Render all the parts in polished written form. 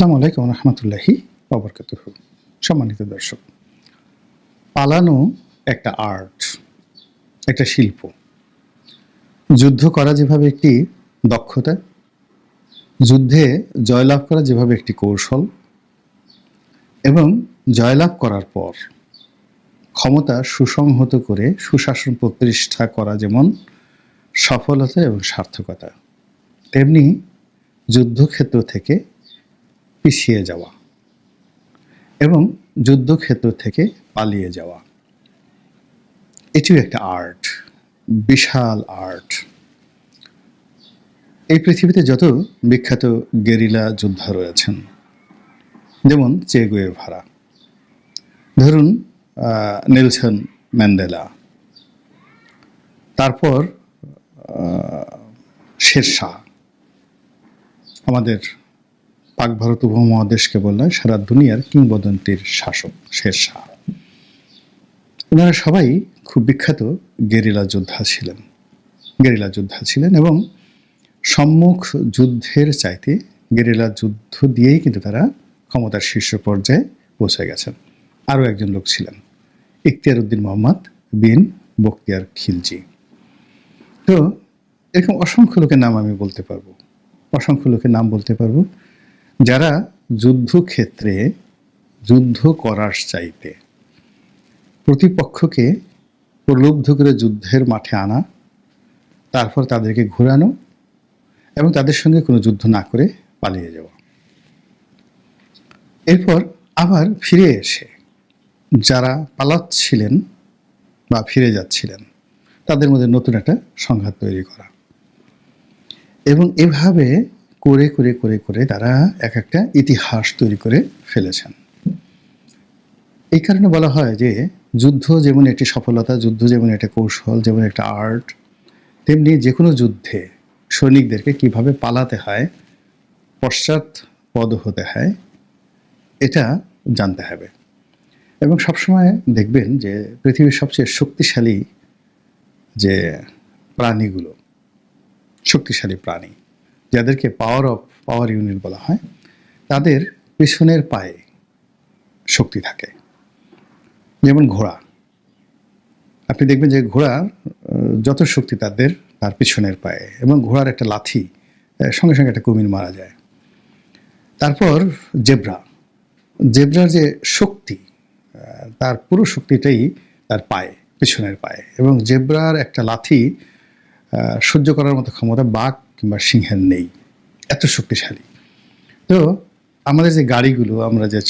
আসসালামু আলাইকুম রহমতুল্লাহি ওয়া বারাকাতুহু। সম্মানিত দর্শক, পালানো একটা আর্ট, একটা শিল্প। যুদ্ধ করা যেভাবে একটি দক্ষতা, যুদ্ধে জয়লাভ করা যেভাবে একটি কৌশল, এবং জয়লাভ করার পর ক্ষমতা সুসংহত করে সুশাসন প্রতিষ্ঠা করা যেমন সফলতা এবং সার্থকতা, তেমনি যুদ্ধক্ষেত্র থেকে পিছিয়ে যাওয়া এবং যুদ্ধক্ষেত্র থেকে পালিয়ে যাওয়া, এটিও একটা আর্ট, বিশাল আর্ট। এই পৃথিবীতে যত বিখ্যাত গেরিলা যোদ্ধা রয়েছেন, যেমন চে গুয়েভারা, ধরুন নেলসন ম্যান্ডেলা, তারপর শেরশাহ, আমাদের পাক ভারত উপমহাদেশকে বললে সারা দুনিয়ার কিংবদন্তির শাসক শেরশাহ। এনারা সবাই খুব বিখ্যাত গেরিলা যোদ্ধা ছিলেন এবং সম্মুখ যুদ্ধের চাইতে গেরিলা যুদ্ধ দিয়েই কিন্তু তারা ক্ষমতার শীর্ষ পর্যায়ে পৌঁছে গেছেন। আরও একজন লোক ছিলেন ইখতিয়ার উদ্দিন মোহাম্মদ বিন বখতিয়ার খিলজি। তো এরকম অসংখ্য লোকের নাম আমি বলতে পারবো, যারা যুদ্ধক্ষেত্রে যুদ্ধ করার চাইতে প্রতিপক্ষকে প্রলুব্ধ করে যুদ্ধের মাঠে আনা, তারপর তাদেরকে ঘোরানো এবং তাদের সঙ্গে কোনো যুদ্ধ না করে পালিয়ে যাওয়া, এরপর আবার ফিরে এসে যারা পালাচ্ছিলেন বা ফিরে যাচ্ছিলেন তাদের মধ্যে নতুন একটা সংঘাত তৈরি করা, এবং এভাবে করে করে করে করে তারা এক একটা ইতিহাস তৈরি করে ফেলেছেন। এই কারণে বলা হয় যে যুদ্ধ যেমন একটি সফলতা, যুদ্ধ যেমন একটা কৌশল, যেমন একটা আর্ট, তেমনি যে কোনো যুদ্ধে সৈনিকদেরকে কিভাবে পালাতে হয়, পশ্চাৎপদ হতে হয়, এটা জানতে হবে। এবং সবসময় দেখবেন যে পৃথিবীর সবচেয়ে শক্তিশালী যে প্রাণীগুলো, শক্তিশালী প্রাণী যাদেরকে পাওয়ার ইউনিট বলা হয়, তাদের পিছনের পায়ে শক্তি থাকে। যেমন ঘোড়া, আপনি দেখবেন যে ঘোড়া যত শক্তি তার পিছনের পায়ে, এবং ঘোড়ার একটা লাথি সঙ্গে সঙ্গে একটা কুমির মারা যায়। তারপর জেব্রার যে শক্তি, তার পুরো শক্তিটাই তার পায়ে, পিছনের পায়ে, এবং জেব্রার একটা লাথি সহ্য করার মতো ক্ষমতা বাঘ কিংবা সিংহের নেই, এত শক্তিশালী। তো আমাদের যে গাড়িগুলো আমরা যে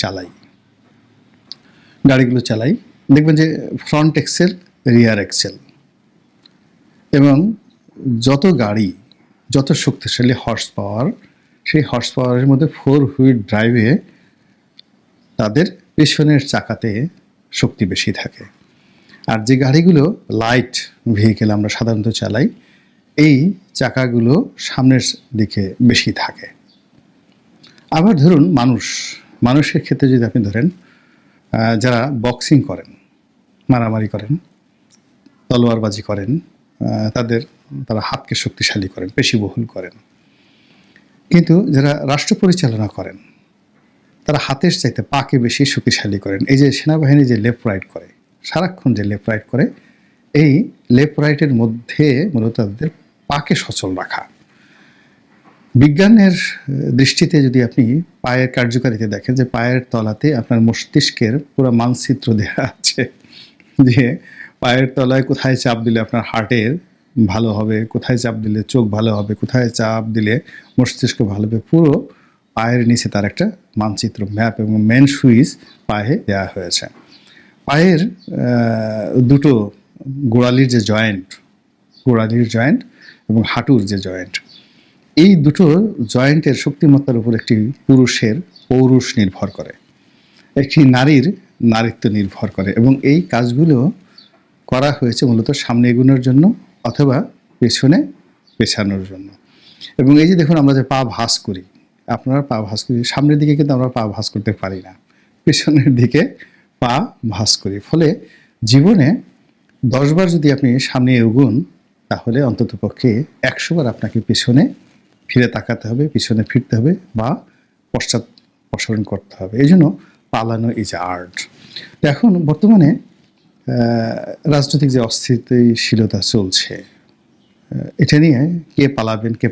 গাড়িগুলো চালাই, দেখবেন যে ফ্রন্ট এক্সেল, রিয়ার এক্সেল, এবং যত শক্তিশালী হর্স পাওয়ার, সেই হর্স পাওয়ারের মধ্যে 4 হুইল ড্রাইভে তাদের পেছনের চাকাতে শক্তি বেশি থাকে। আর যে গাড়িগুলো লাইট ভেহিকেল আমরা সাধারণত চালাই, এই চাকাগুলো সামনের দিকে বেশি থাকে। আবার ধরুন মানুষের ক্ষেত্রে যদি আপনি ধরেন, যারা বক্সিং করেন, মারামারি করেন, তলোয়ারবাজি করেন, তারা হাতকে শক্তিশালী করেন, পেশিবহুল করেন। কিন্তু যারা রাষ্ট্র পরিচালনা করেন, তারা হাতের চাইতে পাকে বেশি শক্তিশালী করেন। এই যে সেনাবাহিনী যে লেফট রাইট করে, সারাক্ষণ যে লেফট রাইট করে, এই লেফট রাইটের মধ্যে মূলত তাদের পাকে সচল রাখা। বিজ্ঞানের দৃষ্টিতে যদি আপনি পায়ের কার্যকারিতা দেখেন, যে পায়ের তলাতে আপনার মস্তিষ্কের পুরো মানচিত্র দেওয়া আছে, যে পায়ের তলায় কোথায় চাপ দিলে আপনার হার্টের ভালো হবে, কোথায় চাপ দিলে চোখ ভালো হবে, কোথায় চাপ দিলে মস্তিষ্ক ভালো হবে, পুরো পায়ের নিচে তার একটা মানচিত্র, ম্যাপ এবং মেন সুইচ পায়ে দেওয়া হয়েছে। পায়ের দুটো গোড়ালির জয়েন্ট এবং হাঁটুর যে জয়েন্ট, এই দুটো জয়েন্টের শক্তিমত্তার উপর একটি পুরুষের পৌরুষ নির্ভর করে, একটি নারীর নারীত্ব নির্ভর করে, এবং এই কাজগুলো করা হয়েছে মূলত সামনে এগোনোর জন্য অথবা পেছনে পেছানোর জন্য। এবং এই যে দেখুন, আমরা যে পা ভাঁজ করি, আপনারা পা ভাঁজ করি, সামনের দিকে কিন্তু আমরা পা ভাঁজ করতে পারি না, পেছনের দিকে পা ভাঁজ করি। ফলে জীবনে 10 বার যদি আপনি সামনে এগোন, তাহলে অন্ততপক্ষে 100 বার আপনাকে পিছনে ফিরে তাকাতে হবে, পিছনে ফিরতে হবে, বা অপসারণ করতে হবে। এই জন্য পালানো ইজ আর্ট। তো এখন বর্তমানে রাজনৈতিক যে অস্থিতিশীলতা চলছে, এটা নিয়ে কে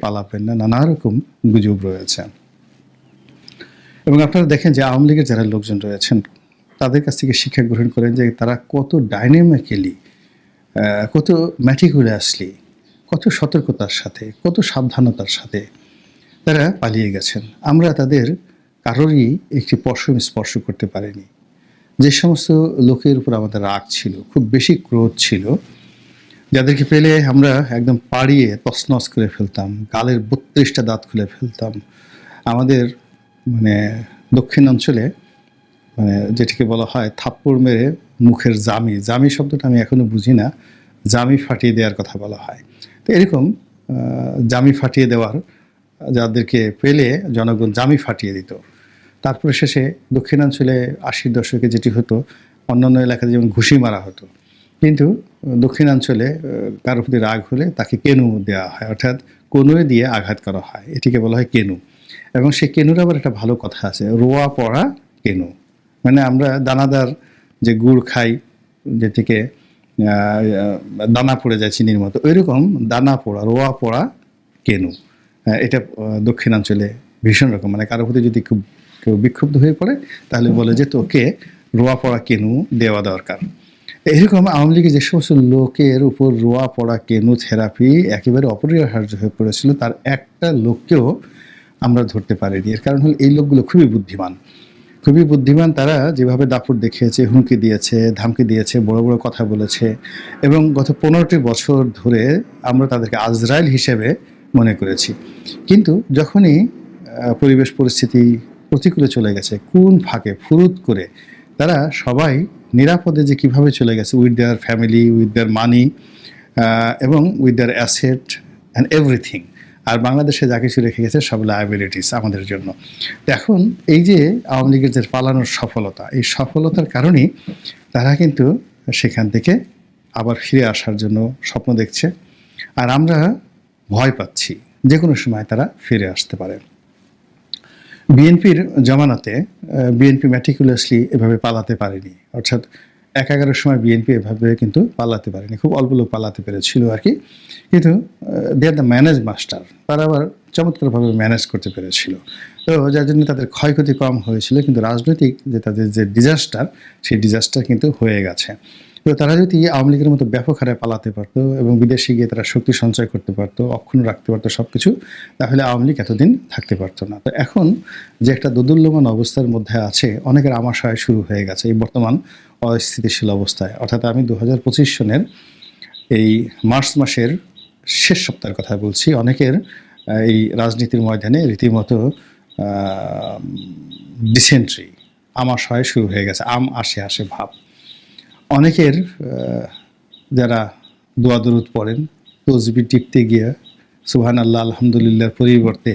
পালাবেন না নানা রকম গুজব রয়েছে। এবং আপনারা দেখেন যে আওয়ামী লীগের যারা লোকজন রয়েছেন তাদের কাছ থেকে শিক্ষা গ্রহণ করেন যে তারা কত ডাইনামিক্যালি, কত ম্যাটিকুলাসলি, কত সতর্কতার সাথে, কত সাবধানতার সাথে তারা পালিয়ে গেছেন। আমরা তাদের কারোরই একটি পশম স্পর্শ করতে পারিনি। যে সমস্ত লোকের উপর আমাদের রাগ ছিল, খুব বেশি ক্রোধ ছিল, যাদেরকে পেলে আমরা একদম পাড়িয়ে তছনছ করে ফেলতাম, গালের ৩২টা দাঁত খুলে ফেলতাম। আমাদের মানে দক্ষিণ অঞ্চলে মানে যেটিকে বলা হয় থাপ্পড় মেরে মুখের জামি শব্দটা আমি এখনো বুঝি না, জামি ফাটিয়ে দেওয়ার কথা বলা হয়। তো এরকম জামি ফাটিয়ে দেওয়ার, যাদেরকে পেলে জনগণ জামি ফাটিয়ে দিত। তারপরে শেষে দক্ষিণাঞ্চলে ৮০ দশকে যেটি হতো, অন্যান্য এলাকাতে যেমন ঘুষি মারা হতো, কিন্তু দক্ষিণাঞ্চলে কারো প্রতি রাগ হলে তাকে কেনু দেওয়া হয়, অর্থাৎ কনুয়ে দিয়ে আঘাত করা হয়। এটিকে বলা হয় কেনু। এবং সেই কেনুর আবার একটা ভালো কথা আছে, রোয়া পড়া কেনু। মানে আমরা দানাদার যে গুড় খাই, যেটিকে দানা পড়ে যায় চিনির মতো, ওইরকম দানা পোড়া, রোয়া পড়া কেনু। এটা দক্ষিণাঞ্চলে ভীষণ রকম, মানে কারো প্রতি যদি খুব কেউ বিক্ষুব্ধ হয়ে পড়ে তাহলে বলে যে তোকে রোয়া পড়া কেনু দেওয়া দরকার। এরকম আওয়ামী লীগের যে সমস্ত লোকের উপর রোয়া পড়া কেনু থেরাপি একেবারে অপরিহার্য হয়ে পড়েছিল, তার একটা লোককেও আমরা ধরতে পারিনি। এর কারণ হলো এই লোকগুলো খুবই বুদ্ধিমান। তারা যেভাবে দাপট দেখিয়েছে, হুমকি দিয়েছে, ধামকি দিয়েছে, বড় বড় কথা বলেছে, এবং গত ১৫টি বছর ধরে আমরা তাদেরকে আজরাইল হিসেবে মনে করেছি। কিন্তু যখনই পরিবেশ পরিস্থিতি প্রতিকূলে চলে গেছে, কোন ফাঁকে ফুরুত করে তারা সবাই নিরাপদে যে কীভাবে চলে গেছে, with their family, with their money এবং with their asset and everything. আর বাংলাদেশে যা কিছু রেখে গেছে সব লায়াবিলিটিস আমাদের জন্য। তো এখন এই যে আওয়ামী লীগের যে পালানোর সফলতা, এই সফলতার কারণেই তারা কিন্তু সেখান থেকে আবার ফিরে আসার জন্য স্বপ্ন দেখছে। আর আমরা ভয় পাচ্ছি যে কোনো সময় তারা ফিরে আসতে পারে। বিএনপির জমানাতে বিএনপি ম্যাটিকুলাসলি এভাবে পালাতে পারেনি, অর্থাৎ ১-১১ সময় বিএনপি এভাবে কিন্তু পালাতে পারেনি, খুব অল্প লোক পালাতে পেরেছিল আর কি। কিন্তু দে আর দ্য ম্যানেজ মাস্টার, তারা আবার চমৎকারভাবে ম্যানেজ করতে পেরেছিল। তো যার জন্য তাদের ক্ষয়ক্ষতি কম হয়েছিল, কিন্তু রাজনৈতিক যে তাদের যে ডিজাস্টার, সেই ডিজাস্টার কিন্তু হয়ে গেছে। তো তারা যদি আওয়ামী লীগের মতো ব্যাপক হারে পালাতে পারতো এবং বিদেশে গিয়ে তারা শক্তি সঞ্চয় করতে পারতো, অক্ষুণ্ণ রাখতে পারতো সব কিছু, তাহলে আওয়ামী লীগ এতদিন থাকতে পারতো না। তো এখন যে একটা দোদুল্যমান অবস্থার মধ্যে আছে, অনেকের আমাশয় শুরু হয়ে গেছে এই বর্তমান অস্থিতিশীল অবস্থায়। অর্থাৎ আমি ২০২৫ সনের এই মার্চ মাসের শেষ সপ্তাহের কথা বলছি। অনেকের এই রাজনীতির ময়দানে রীতিমতো ডিসেন্ট্রি, আমাশয় শুরু হয়ে গেছে, আসে ভাব। অনেকের যারা দোয়া দরুদ পড়েন, তসবিহ টিপতে গিয়ে সুবহানাল্লাহ আলহামদুলিল্লাহর পরিবর্তে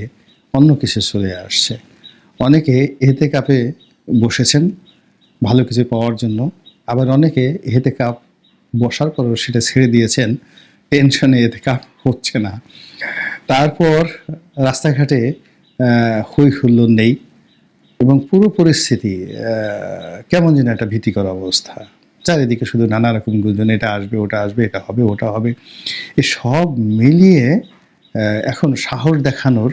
অন্য কিছু চলে আসছে। অনেকে ইহতেকাফে বসেছেন ভালো কিছু পাওয়ার জন্য, আবার অনেকে ইহতেকাফ বসার পরও সেটা ছেড়ে দিয়েছেন, টেনশনে ইহতেকাফ হচ্ছে না। তারপর রাস্তাঘাটে হই হুল্লোড় নেই এবং পুরো পরিস্থিতি কেমন যেন একটা ভীতিকর অবস্থা। চারিদিকে শুধু নানা রকম গুঞ্জন, এটা আসবে, ওটা আসবে, এটা হবে, ওটা হবে। সব মিলিয়ে এখন সাহস দেখানোর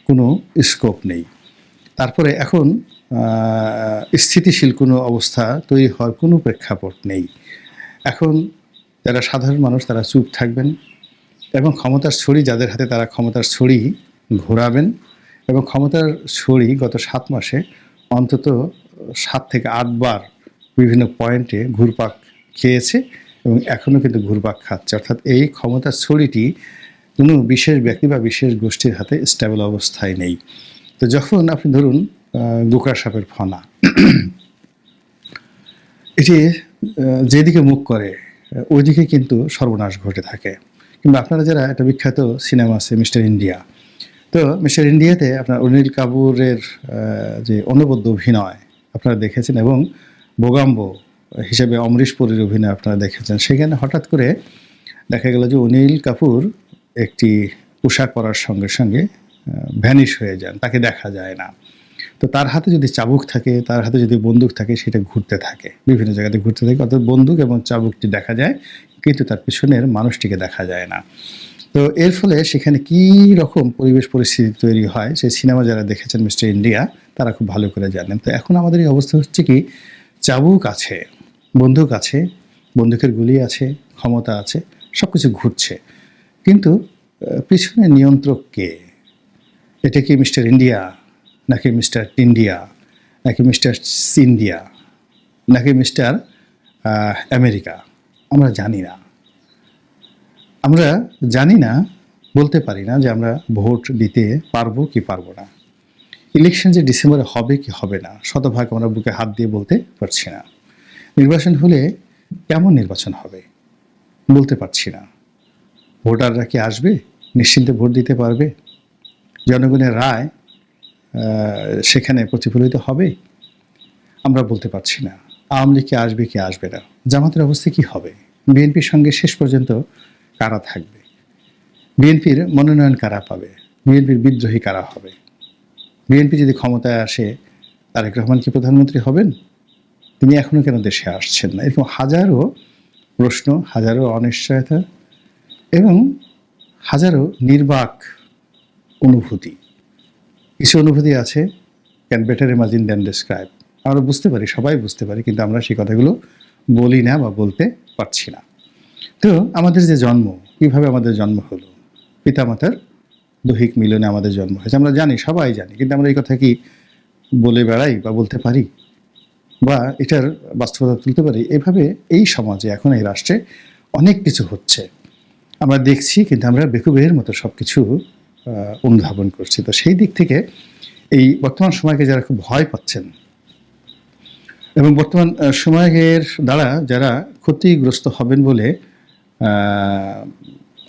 কোনো স্কোপ নেই। তারপরে এখন স্থিতিশীল কোনো অবস্থা তৈরি হওয়ার কোনো প্রেক্ষাপট নেই। এখন যারা সাধারণ মানুষ তারা চুপ থাকবেন এবং ক্ষমতার ছড়ি যাদের হাতে, তারা ক্ষমতার ছড়ি ঘোরাবেন। এবং ক্ষমতার ছড়ি গত ৭ মাসে অন্তত ৭ থেকে ৮ বার বিভিন্ন পয়েন্টে ঘুরপাক খেয়েছে এবং এখনও কিন্তু ঘুরপাক খাচ্ছে। অর্থাৎ এই ক্ষমতার ছড়িটি কোনো বিশেষ ব্যক্তি বা বিশেষ গোষ্ঠীর হাতে স্টেবল অবস্থায় নেই। তো যখন আপনি ধরুন গোকরা সাপের ফনা, এটি যেদিকে মুখ করে ওইদিকে কিন্তু সর্বনাশ ঘটে থাকে। কিংবা আপনারা যারা একটা বিখ্যাত সিনেমা আছে মিস্টার ইন্ডিয়া, তো মিস্টার ইন্ডিয়াতে আপনার অনিল কাপুরের যে অনবদ্য অভিনয় আপনারা দেখেছেন এবং বোগাম্বো হিসেবে অমরিশ পুরীর অভিনয় আপনারা দেখেছেন। সেখানে হঠাৎ করে দেখা গেল যে অনিল কাপুর একটি পোশাক পরার সঙ্গে সঙ্গে ভ্যানিশ হয়ে যান, তাকে দেখা যায় না। তো তার হাতে যদি চাবুক থাকে, তার হাতে যদি বন্দুক থাকে, সেটা ঘুরতে থাকে, বিভিন্ন জায়গাতে ঘুরতে থাকে। অর্থাৎ বন্দুক এবং চাবুকটি দেখা যায়, কিন্তু তার পিছনের মানুষটিকে দেখা যায় না। তো এর ফলে সেখানে কী রকম পরিবেশ পরিস্থিতি তৈরি হয়, সেই সিনেমা যারা দেখেছেন মিস্টার ইন্ডিয়া, তারা খুব ভালো করে জানেন। তো এখন আমাদের এই অবস্থা হচ্ছে কি, চাবুক আছে, বন্দুক আছে, বন্দুকের গুলি আছে, ক্ষমতা আছে, সব কিছু ঘুরছে, কিন্তু পিছনে নিয়ন্ত্রক কে? এটা কি মিস্টার ইন্ডিয়া, নাকি মিস্টার টিন্ডিয়া, নাকি মিস্টার সিন্ডিয়া, নাকি মিস্টার আমেরিকা? আমরা জানি না। আমরা জানি না, বলতে পারি না যে আমরা ভোট দিতে পারবো কি পারবো না। ইলেকশন যে ডিসেম্বরে হবে কি হবে না, শতভাগ আমরা বুকে হাত দিয়ে বলতে পারছি না। নির্বাচন হলে কেমন নির্বাচন হবে বলতে পারছি না। ভোটাররা কি আসবে, নিশ্চিন্তে ভোট দিতে পারবে? জনগণের রায় সেখানে প্রতিফলিত হবে? আমরা বলতে পারছি না। আওয়ামী লীগ কি আসবে কি আসবে না, জামাতের অবস্থা কি হবে, বিএনপির সঙ্গে শেষ পর্যন্ত কারা থাকবে, বিএনপির মনোনয়ন কারা পাবে, বিএনপির বিদ্রোহী কারা হবে, বিএনপি যদি ক্ষমতায় আসে তারেক রহমান কি প্রধানমন্ত্রী হবেন, তিনি এখনও কেন দেশে আসছেন না? এরকম হাজারো প্রশ্ন, হাজারো অনিশ্চয়তা এবং হাজারো নির্বাক অনুভূতি। কিছু অনুভূতি আছে, can better imagine than describe. আমরা বুঝতে পারি, সবাই বুঝতে পারি, কিন্তু আমরা সেই কথাগুলো বলি না বা বলতে পারছি না। তো আমাদের যে জন্ম, কীভাবে আমাদের জন্ম হলো, পিতামাতার দৈহিক মিলনে আমাদের জন্ম হয়েছে, আমরা জানি, সবাই জানি, কিন্তু আমরা এই কথা কি বলে বেড়াই বা বলতে পারি বা এটার বাস্তবতা তুলতে পারি? এভাবে এই সমাজে, এখন এই রাষ্ট্রে অনেক কিছু হচ্ছে, আমরা দেখছি, কিন্তু আমরা বেকুবের মতো সব কিছু অনুধাবন করছি। তো সেই দিক থেকে এই বর্তমান সময়কে যারা খুব ভয় পাচ্ছেন এবং বর্তমান সময়ের দ্বারা যারা ক্ষতিগ্রস্ত হবেন বলে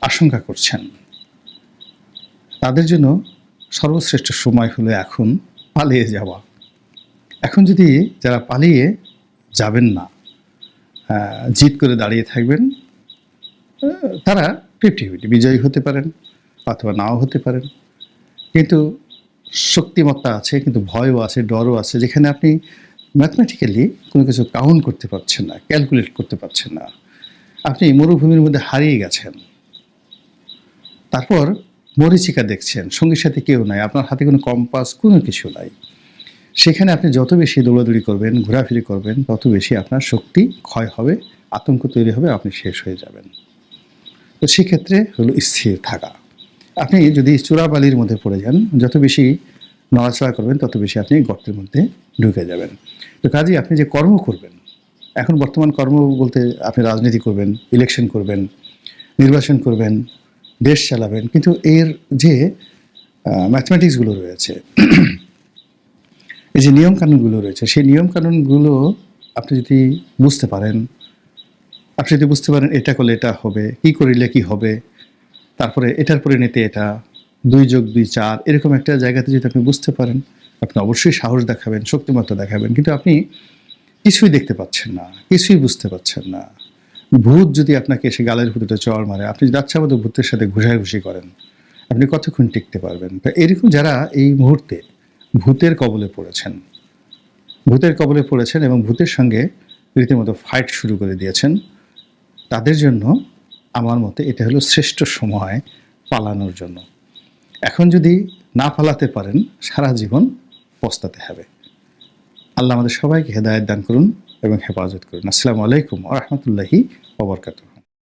আশঙ্কা করছেন, তাদের জন্য সর্বশ্রেষ্ঠ সময় হলো এখন পালিয়ে যাওয়া। এখন যদি যারা পালিয়ে যাবেন না, জিদ করে দাঁড়িয়ে থাকবেন, তারা 50-50 বিজয়ী হতে পারেন অথবা নাও হতে পারেন। কিন্তু শক্তিমত্তা আছে, কিন্তু ভয়ও আছে, ডরও আছে, যেখানে আপনি ম্যাথমেটিক্যালি কোনো কিছু কাউন্ট করতে পারছেন না, ক্যালকুলেট করতে পারছেন না। আপনি মরুভূমির মধ্যে হারিয়ে গেছেন, তারপর মরীচিকা দেখছেন, সঙ্গীর সাথে কেউ নাই, আপনার হাতে কোনো কম্পাস, কোনো কিছু নাই। সেখানে আপনি যত বেশি দৌড়াদৌড়ি করবেন, ঘোরাফিরি করবেন, তত বেশি আপনার শক্তি ক্ষয় হবে, আতঙ্ক তৈরি হবে, আপনি শেষ হয়ে যাবেন। তো সেক্ষেত্রে হলো স্থির থাকা। আপনি যদি চূড়াবালির মধ্যে পড়ে যান, যত বেশি নড়াচড়া করবেন, তত বেশি আপনি গর্তের মধ্যে ঢুকে যাবেন। তো কাজেই আপনি যে কর্ম করবেন, এখন বর্তমান কর্ম বলতে আপনি রাজনীতি করবেন, ইলেকশন করবেন, নির্বাচন করবেন, দেশ চালাবেন, কিন্তু এর যে ম্যাথমেটিক্সগুলো রয়েছে, এই যে নিয়মকানুনগুলো রয়েছে, সেই নিয়মকানুনগুলো আপনি যদি বুঝতে পারেন, এটা করলে এটা হবে, কী করিলে কি হবে, তারপরে এটার পরিণতি এটা, 2+2 4, এরকম একটা জায়গাতে যদি আপনি বুঝতে পারেন, আপনি অবশ্যই সাহস দেখাবেন, শক্তিমত্তা দেখাবেন। কিন্তু আপনি কিছুই দেখতে পাচ্ছেন না, কিছুই বুঝতে পারছেন না। ভূত যদি আপনাকে এসে গালের ভিতরে চড় মারে, আপনি যদি আচ্ছামতো ভূতের সাথে ঘুষাঘুষি করেন, আপনি কতক্ষণ টিকতে পারবেন? এরকম যারা এই মুহূর্তে ভূতের কবলে পড়েছেন এবং ভূতের সঙ্গে রীতিমতো ফাইট শুরু করে দিয়েছেন, তাদের জন্য আমার মতে এটা হলো শ্রেষ্ঠ সময় পালানোর জন্য। এখন যদি না পালাতে পারেন, সারা জীবন পস্তাতে হবে। আল্লাহ আমাদের সবাইকে হেদায়েত দান করুন এবং হেফাজত করুন। আসসালামু আলাইকুম ওয়া রাহমাতুল্লাহি ওয়া বারাকাতুহু।